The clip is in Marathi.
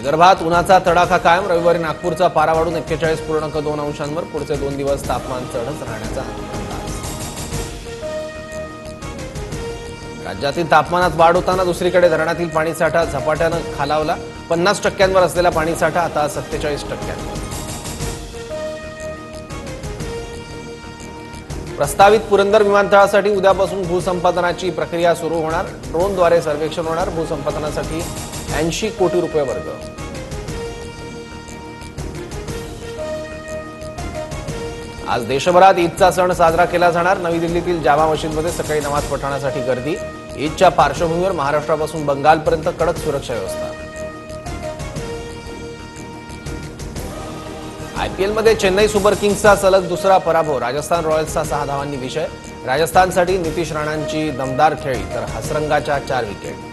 विदर्भात उन्हाचा तडाखा कायम. रविवारी नागपूरचा पारा वाढून 41.2 अंशांवर. पुढचे 2 दिवस तापमान चढच राहण्याचा अंदाज. राज्यातील तापमानात वाढ होताना दुसरीकडे धरणातील पाणीसाठा झपाट्यानं खालावला. 50% असलेला पाणीसाठा आता 47%. प्रस्तावित पुरंदर विमानतळासाठी उद्यापासून भूसंपादनाची प्रक्रिया सुरू होणार. ड्रोनद्वारे सर्वेक्षण होणार. भूसंपादनासाठी 80 कोटी रुपये वर्ग. आज देशभरात ईदचा सण साजरा केला जाणार. नवी दिल्लीतील जामा मशीदमध्ये सकाळी नमाज पठणासाठी गर्दी. ईदच्या पार्श्वभूमीवर महाराष्ट्रापासून बंगालपर्यंत कडक सुरक्षा व्यवस्था. आयपीएलमध्ये चेन्नई सुपर किंग्सचा सलग दुसरा पराभव. राजस्थान रॉयल्सचा 6 धावांनी विजय. राजस्थानसाठी नितीश राणांची दमदार खेळी तर हसरंगाच्या 4 विकेट.